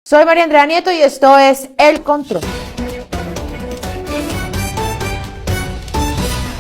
Soy María Andrea Nieto y esto es El Control.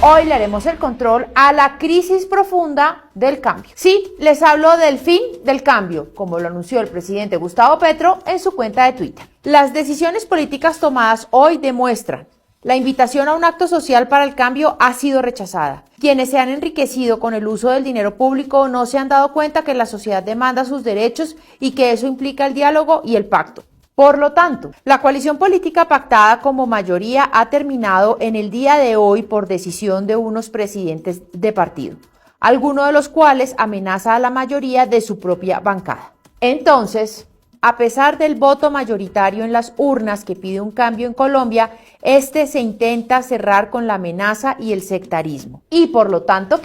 Hoy le haremos el control a la crisis profunda del cambio. Sí, les hablo del fin del cambio, como lo anunció el presidente Gustavo Petro en su cuenta de Twitter. Las decisiones políticas tomadas hoy demuestran la invitación a un acto social para el cambio ha sido rechazada. Quienes se han enriquecido con el uso del dinero público no se han dado cuenta que la sociedad demanda sus derechos y que eso implica el diálogo y el pacto. Por lo tanto, la coalición política pactada como mayoría ha terminado en el día de hoy por decisión de unos presidentes de partido, alguno de los cuales amenaza a la mayoría de su propia bancada. Entonces, a pesar del voto mayoritario en las urnas que pide un cambio en Colombia, se intenta cerrar con la amenaza y el sectarismo. Y por lo tanto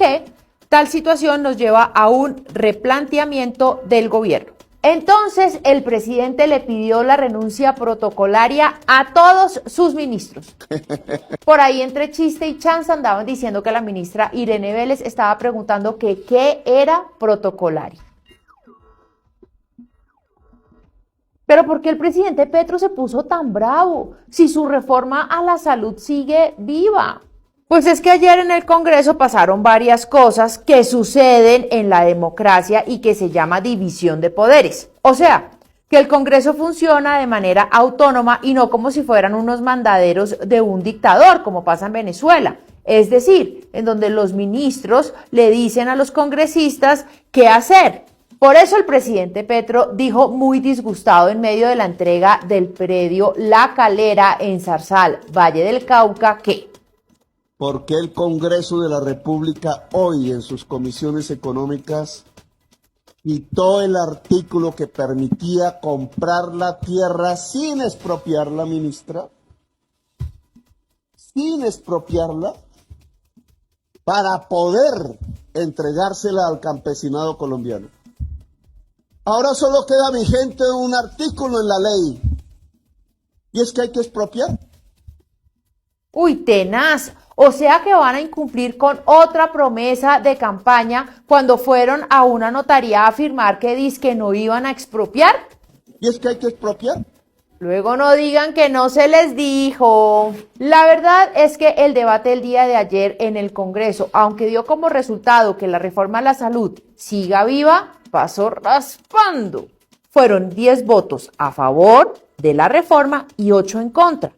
tal situación nos lleva a un replanteamiento del gobierno. Entonces, el presidente le pidió la renuncia protocolaria a todos sus ministros. Por ahí, entre chiste y chanza, andaban diciendo que la ministra Irene Vélez estaba preguntando que qué era protocolario. Pero ¿por qué el presidente Petro se puso tan bravo si su reforma a la salud sigue viva? Pues es que ayer en el Congreso pasaron varias cosas que suceden en la democracia y que se llama división de poderes. O sea, que el Congreso funciona de manera autónoma y no como si fueran unos mandaderos de un dictador, como pasa en Venezuela. Es decir, en donde los ministros le dicen a los congresistas qué hacer. Por eso el presidente Petro dijo muy disgustado en medio de la entrega del predio La Calera en Zarzal, Valle del Cauca, que ¿por qué el Congreso de la República hoy en sus comisiones económicas quitó el artículo que permitía comprar la tierra sin expropiarla, ministra? Sin expropiarla, para poder entregársela al campesinado colombiano. Ahora solo queda vigente un artículo en la ley, y es que hay que expropiar. Uy, tenaz. O sea que van a incumplir con otra promesa de campaña cuando fueron a una notaría a afirmar que dizque no iban a expropiar. Y es que hay que expropiar. Luego no digan que no se les dijo. La verdad es que el debate del día de ayer en el Congreso, aunque dio como resultado que la reforma a la salud siga viva, pasó raspando. Fueron 10 votos a favor de la reforma y 8 en contra.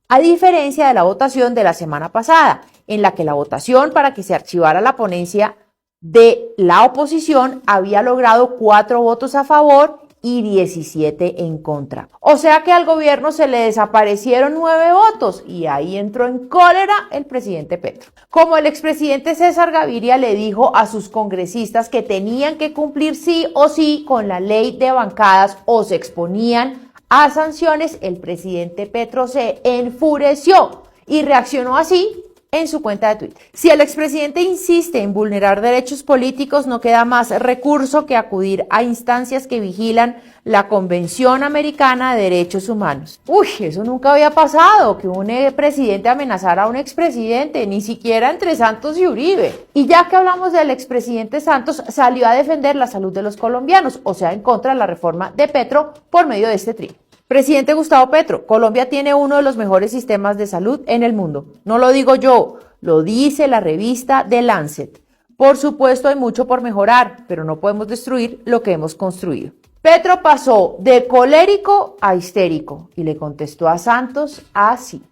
A diferencia de la votación de la semana pasada, en la que la votación para que se archivara la ponencia de la oposición había logrado 4 votos a favor y 17 en contra. O sea que al gobierno se le desaparecieron 9 votos y ahí entró en cólera el presidente Petro. Como el expresidente César Gaviria le dijo a sus congresistas que tenían que cumplir sí o sí con la ley de bancadas o se exponían a sanciones, el presidente Petro se enfureció y reaccionó así en su cuenta de Twitter. Si el expresidente insiste en vulnerar derechos políticos, no queda más recurso que acudir a instancias que vigilan la Convención Americana de Derechos Humanos. Uy, eso nunca había pasado, que un presidente amenazara a un expresidente, ni siquiera entre Santos y Uribe. Y ya que hablamos del expresidente Santos, salió a defender la salud de los colombianos, o sea, en contra de la reforma de Petro por medio de este trío. Presidente Gustavo Petro, Colombia tiene uno de los mejores sistemas de salud en el mundo. No lo digo yo, lo dice la revista The Lancet. Por supuesto hay mucho por mejorar, pero no podemos destruir lo que hemos construido. Petro pasó de colérico a histérico y le contestó a Santos así.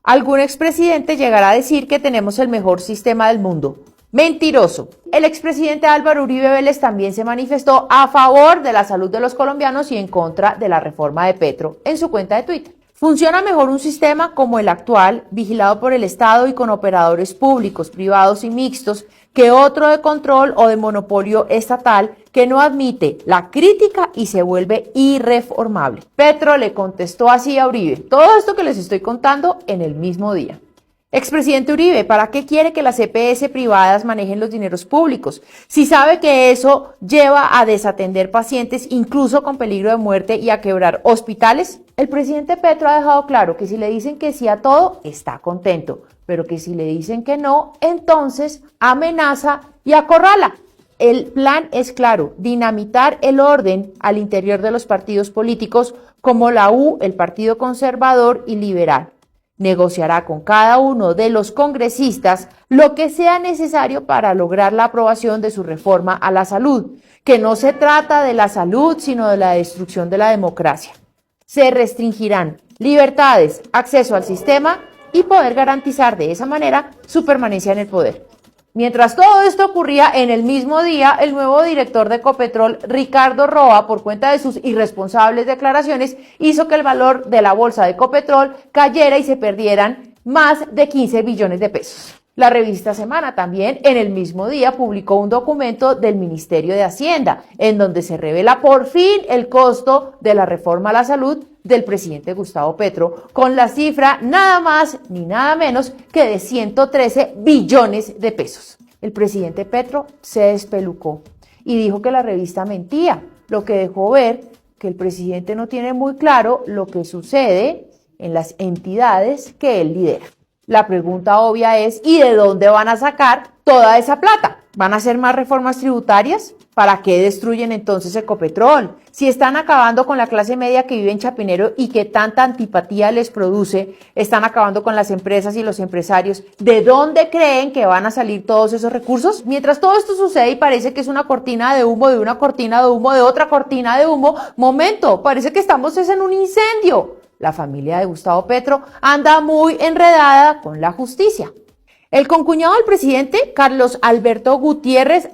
Algún expresidente llegará a decir que tenemos el mejor sistema del mundo. Mentiroso. El expresidente Álvaro Uribe Vélez también se manifestó a favor de la salud de los colombianos y en contra de la reforma de Petro en su cuenta de Twitter. Funciona mejor un sistema como el actual, vigilado por el Estado y con operadores públicos, privados y mixtos, que otro de control o de monopolio estatal que no admite la crítica y se vuelve irreformable. Petro le contestó así a Uribe. Todo esto que les estoy contando en el mismo día. Expresidente Uribe, ¿para qué quiere que las EPS privadas manejen los dineros públicos? Si sabe que eso lleva a desatender pacientes, incluso con peligro de muerte y a quebrar hospitales. El presidente Petro ha dejado claro que si le dicen que sí a todo, está contento, pero que si le dicen que no, entonces amenaza y acorrala. El plan es claro, dinamitar el orden al interior de los partidos políticos como la U, el Partido Conservador y Liberal. Negociará con cada uno de los congresistas lo que sea necesario para lograr la aprobación de su reforma a la salud, que no se trata de la salud, sino de la destrucción de la democracia. Se restringirán libertades, acceso al sistema y poder garantizar de esa manera su permanencia en el poder. Mientras todo esto ocurría, en el mismo día, el nuevo director de Ecopetrol, Ricardo Roa, por cuenta de sus irresponsables declaraciones, hizo que el valor de la bolsa de Ecopetrol cayera y se perdieran más de 15 billones de pesos. La revista Semana también, en el mismo día, publicó un documento del Ministerio de Hacienda, en donde se revela por fin el costo de la reforma a la salud del presidente Gustavo Petro, con la cifra nada más ni nada menos que de 113 billones de pesos. El presidente Petro se despelucó y dijo que la revista mentía, lo que dejó ver que el presidente no tiene muy claro lo que sucede en las entidades que él lidera. La pregunta obvia es, ¿y de dónde van a sacar toda esa plata? ¿Van a hacer más reformas tributarias? ¿Para qué destruyen entonces Ecopetrol? Si están acabando con la clase media que vive en Chapinero y que tanta antipatía les produce, están acabando con las empresas y los empresarios, ¿de dónde creen que van a salir todos esos recursos? Mientras todo esto sucede y parece que es una cortina de humo, de una cortina de humo, de otra cortina de humo, momento, parece que estamos en un incendio. La familia de Gustavo Petro anda muy enredada con la justicia. El concuñado del presidente, Carlos Alberto Gutiérrez,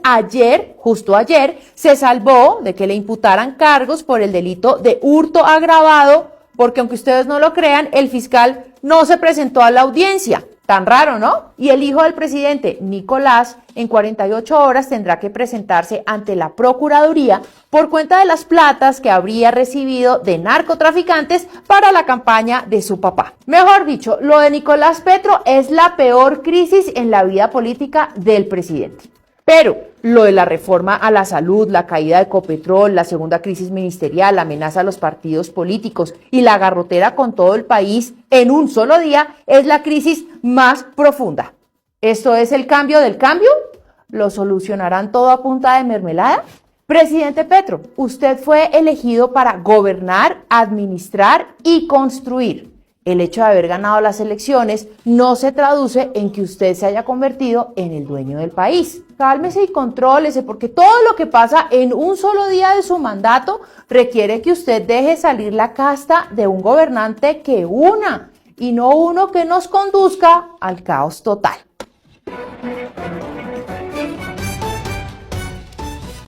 justo ayer, se salvó de que le imputaran cargos por el delito de hurto agravado, porque aunque ustedes no lo crean, el fiscal no se presentó a la audiencia. Tan raro, ¿no? Y el hijo del presidente, Nicolás, en 48 horas tendrá que presentarse ante la Procuraduría por cuenta de las platas que habría recibido de narcotraficantes para la campaña de su papá. Mejor dicho, lo de Nicolás Petro es la peor crisis en la vida política del presidente. Pero lo de la reforma a la salud, la caída de Ecopetrol, la segunda crisis ministerial, la amenaza a los partidos políticos y la garrotera con todo el país en un solo día es la crisis más profunda. ¿Esto es el cambio del cambio? ¿Lo solucionarán todo a punta de mermelada? Presidente Petro, usted fue elegido para gobernar, administrar y construir. El hecho de haber ganado las elecciones no se traduce en que usted se haya convertido en el dueño del país. Cálmese y contrólese, porque todo lo que pasa en un solo día de su mandato requiere que usted deje salir la casta de un gobernante que una y no uno que nos conduzca al caos total.